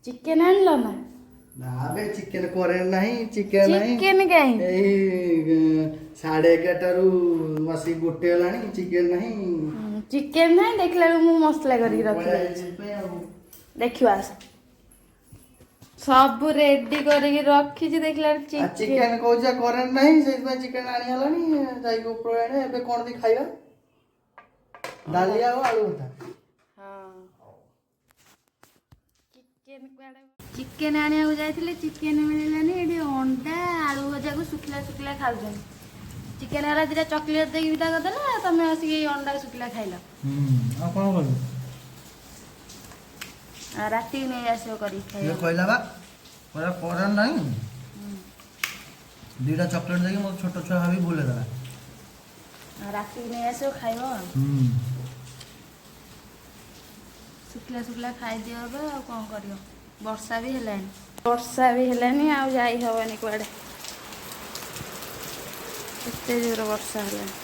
chicken आनलो ना ना बे चिकेन करे नहीं चिकेन नहीं चिकेन कहीं एही 11:30 रु बसी गोटे हलानी चिकेन नहीं चिकेन नहीं देखला मु मसला करी रखी देखियो आस सब रेडी करके रखी देखला चिकेन कोजा करे नहीं से चिकेन आनी हलानी जाई को प्रोएने एबे कोन दी खाइबा डालिया हो आलू होता चिकेन आने जाइए चिकेन मिललानी ये अंडा आलू भजा को सुखला सुखला खाऊ चिकेन वाला दिटा चॉकलेट देकी विदा करदेला तुम आसिक अंडा सुखला खाइल राति नहीं आसो करी ये कहला बा पूरा करन नहीं दीटा चॉकलेट देकी मो छोटो छुआ भाभी भूले देला राति नहीं आसो खाइबो सुखला सुखला खाई दियो कौन करियो वर्षा भी हेलानी आ जाई हवानी कुआडे एते जोर वर्षा हेलानी